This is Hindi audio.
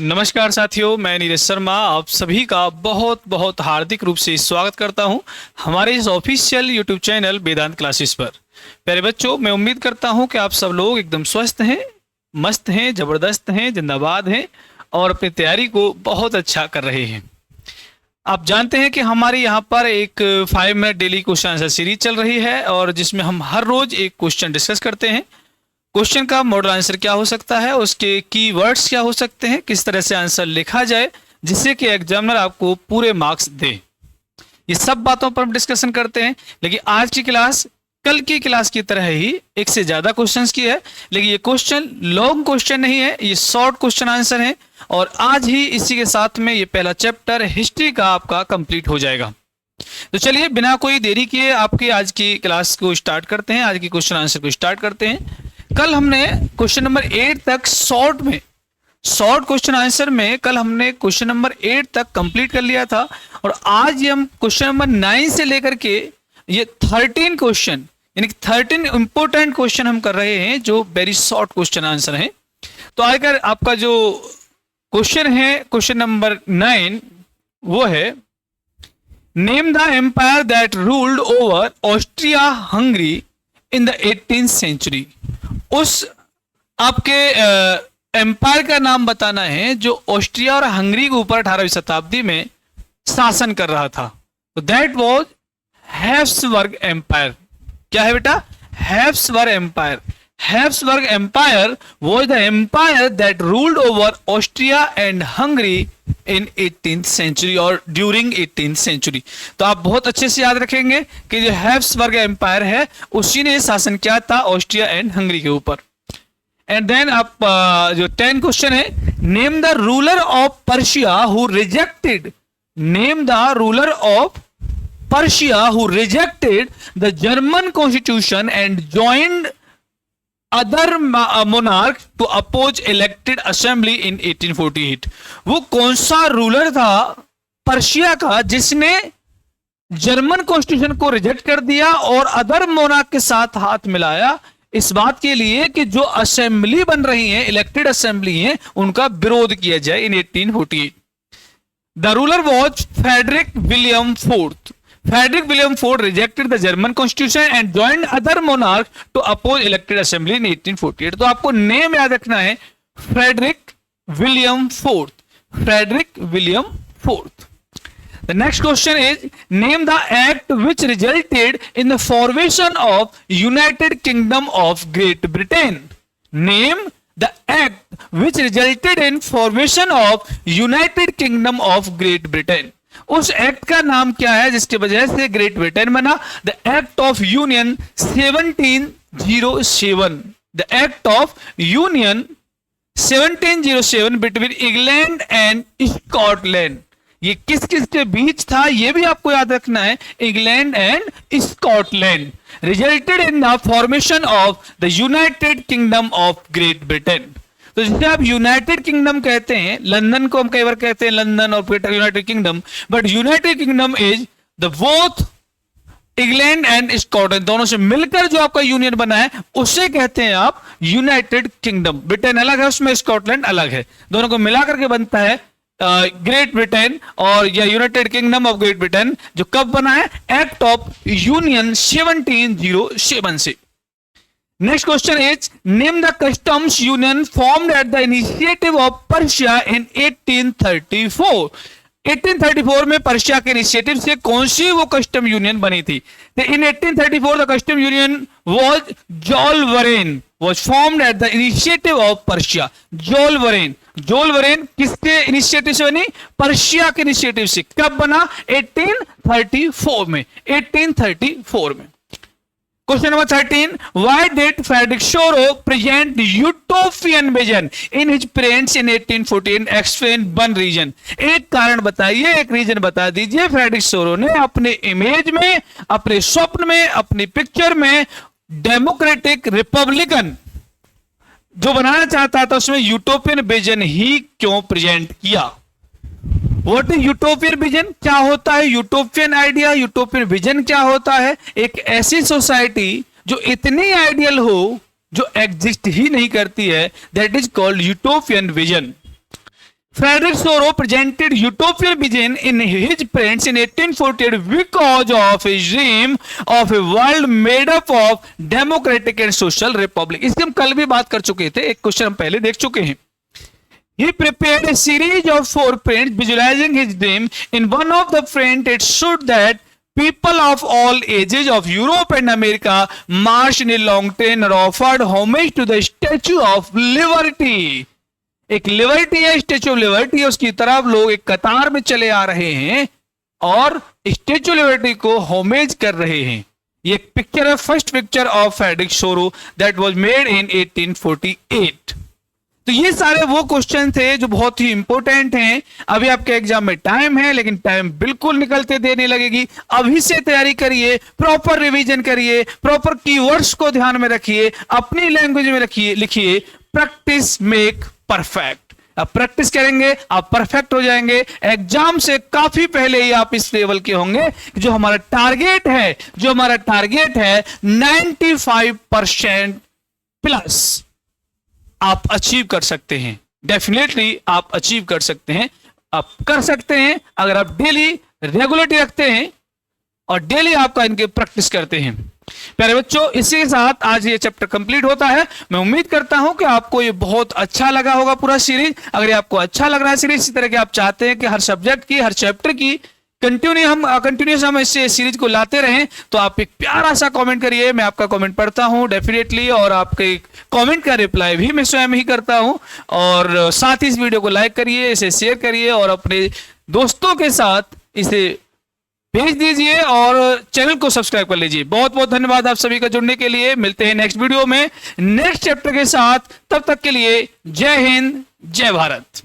नमस्कार साथियों, मैं नीरज शर्मा आप सभी का बहुत बहुत हार्दिक रूप से स्वागत करता हूं हमारे इस ऑफिशियल यूट्यूब चैनल वेदांत क्लासेस पर। प्यारे बच्चों, मैं उम्मीद करता हूं कि आप सब लोग एकदम स्वस्थ हैं, मस्त हैं, ज़बरदस्त हैं, जिंदाबाद हैं और अपनी तैयारी को बहुत अच्छा कर रहे हैं। आप जानते हैं कि हमारे यहाँ पर एक 5 minute daily question answer series चल रही है और जिसमें हम हर रोज एक क्वेश्चन डिस्कस करते हैं। क्वेश्चन का मॉडल आंसर क्या हो सकता है, उसके कीवर्ड्स क्या हो सकते हैं, किस तरह से आंसर लिखा जाए जिससे कि एग्जामिनर आपको पूरे मार्क्स दे, ये सब बातों पर हम डिस्कशन करते हैं। लेकिन आज की क्लास कल की क्लास की तरह ही एक से ज्यादा क्वेश्चंस की है, लेकिन ये क्वेश्चन लॉन्ग क्वेश्चन नहीं है, ये शॉर्ट क्वेश्चन आंसर है। और आज ही इसी के साथ में ये पहला चैप्टर हिस्ट्री का आपका कंप्लीट हो जाएगा। तो चलिए बिना कोई देरी किए आपकी आज की क्लास को स्टार्ट करते हैं, आज की क्वेश्चन आंसर को स्टार्ट करते हैं। कल हमने क्वेश्चन नंबर 8 तक शॉर्ट क्वेश्चन आंसर में कल हमने क्वेश्चन नंबर 8 तक कंप्लीट कर लिया था और आज ये हम क्वेश्चन नंबर 9 से लेकर के ये 13 क्वेश्चन यानी 13 इंपॉर्टेंट क्वेश्चन हम कर रहे हैं जो वेरी शॉर्ट क्वेश्चन आंसर हैं। तो आकर आपका जो क्वेश्चन है क्वेश्चन नंबर 9 वो है, name the empire that ruled over Austria Hungary in the 18th century. उस आपके एम्पायर का नाम बताना है जो ऑस्ट्रिया और हंगरी के ऊपर 18वीं शताब्दी में शासन कर रहा था। तो दैट वाज हैब्सबर्ग एम्पायर। क्या है बेटा? Habsburg empire. Habsburg empire was the empire that ruled over Austria and Hungary in 18th century और ड्यूरिंग 18th सेंचुरी। तो आप बहुत अच्छे से याद रखेंगे कि जो हैब्सबर्ग एम्पायर है उसी ने शासन किया था ऑस्ट्रिया एंड हंगरी के ऊपर। एंड देन आप जो 10 क्वेश्चन है, name the ruler of Persia who rejected, name the ruler of Persia who rejected the German constitution and joined other monarch to oppose elected assembly in 1848। वो कौन सा रूलर था पर्शिया का जिसने जर्मन कॉन्स्टिट्यूशन को रिजेक्ट कर दिया और अदर मोनार्क के साथ हाथ मिलाया इस बात के लिए कि जो असेंबली बन रही है, इलेक्टेड असेंबली है, उनका विरोध किया जाए in 1848। The ruler was Frederick William fourth. Frederick William IV rejected the German constitution and joined other monarchs to oppose elected assembly in 1848। तो आपको नेम याद रखना है, Frederick William fourth, Frederick William fourth. The next question is, name the act which resulted in the formation of United Kingdom of Great Britain। Name the act which resulted in formation of United Kingdom of Great Britain। उस एक्ट का नाम क्या है जिसकी वजह से ग्रेट ब्रिटेन बना? The act of union 1707। The act of union 1707 between England and Scotland. ये किस किस के बीच था ये भी आपको याद रखना है, England and Scotland. Resulted in the formation of the United kingdom of great Britain. तो जिसे आप यूनाइटेड किंगडम कहते हैं, लंदन को हम कई बार कहते हैं लंदन और United kingdom, but United kingdom is the both England and Scotland, दोनों से मिलकर जो आपका यूनियन बना है उसे कहते हैं आप यूनाइटेड किंगडम। ब्रिटेन अलग है, उसमें स्कॉटलैंड अलग है, दोनों को मिलाकर के बनता है ग्रेट ब्रिटेन और या United kingdom of great Britain, जो कब बना है? एक्ट ऑफ यूनियन 1707 से। Next question is, name the customs union formed at the initiative of Persia in 1834। 1834 में पर्शिया के इनिशिएटिव से कौन सी वो कस्टम यूनियन बनी थी? In 1834 the custom union was Zollverein was formed at the initiative of Persia। Zollverein किसके इनिशिएटिव से बनी? पर्शिया के इनिशिएटिव से। कब बना? 1834 में, 1834 में। Question number 13, why did Frederick Chorley present utopian vision in his prints in 1814? Explain one reason। एक कारण बताइए, एक रीजन बता दीजिए। फ्रेडरिक शोरो ने अपने इमेज में, अपने स्वप्न में, अपनी पिक्चर में डेमोक्रेटिक रिपब्लिकन जो बनाना चाहता था उसमें यूटोपियन विजन ही क्यों प्रेजेंट किया? What is utopian vision? क्या होता है यूटोपियन आइडिया? यूटोपियन विजन क्या होता है? एक ऐसी सोसाइटी जो इतनी आइडियल हो, जो एग्जिस्ट ही नहीं करती है, that is called utopian vision. Frederick Soro presented utopian vision in his prints in 1848 because of his dream of a world made up of democratic and social republic. इसकी हम कल भी बात कर चुके थे, एक क्वेश्चन हम पहले देख चुके हैं. He prepared a series of 4 prints visualizing his dream. In one of the prints, it showed that people of all ages of Europe and America marched in a long train and offered homage to the Statue of Liberty. एक लिबर्टी है, स्टेच्यू ऑफ लिबर्टी है, उसकी तरफ लोग एक कतार में चले आ रहे हैं और स्टेच्यू ऑफ लिबर्टी को होमेज कर रहे हैं. ये पिक्चर है, फर्स्ट पिक्चर ऑफ फ्रेडरिक सोरो दैट वाज मेड इन 1848. तो ये सारे वो क्वेश्चन थे जो बहुत ही इंपॉर्टेंट हैं. अभी आपके एग्जाम में टाइम है, लेकिन टाइम बिल्कुल निकलते देर नहीं लगेगी. अभी से तैयारी करिए, प्रॉपर रिवीजन करिए, प्रॉपर कीवर्ड्स को ध्यान में रखिए, अपनी लैंग्वेज में रखिए, लिखिए. Practice make perfect. आप प्रैक्टिस करेंगे आप परफेक्ट हो जाएंगे. एग्जाम से काफी पहले ही आप इस लेवल के होंगे. जो हमारा टारगेट है 95% प्लस आप अचीव कर सकते हैं. डेफिनेटली आप अचीव कर सकते हैं, आप कर सकते हैं अगर आप डेली रेगुलरिटी रखते हैं और डेली आपका इनके प्रैक्टिस करते हैं. प्यारे बच्चों, इसी के साथ आज ये चैप्टर कंप्लीट होता है. मैं उम्मीद करता हूं कि आपको ये बहुत अच्छा लगा होगा पूरा सीरीज. अगर ये आपको अच्छा लग रहा है सीरीज, इसी तरह के आप चाहते हैं कि हर सब्जेक्ट की, हर चैप्टर की कंटिन्यूस हम इस सीरीज को लाते रहें, तो आप एक प्यारा सा कमेंट करिए. मैं आपका कमेंट पढ़ता हूं डेफिनेटली, और आपके कमेंट का रिप्लाई भी मैं स्वयं ही करता हूं. और साथ ही इस वीडियो को लाइक करिए, इसे शेयर करिए और अपने दोस्तों के साथ इसे भेज दीजिए और चैनल को सब्सक्राइब कर लीजिए. बहुत बहुत धन्यवाद आप सभी का जुड़ने के लिए. मिलते हैं नेक्स्ट वीडियो में नेक्स्ट चैप्टर के साथ. तब तक के लिए जय हिंद, जय भारत.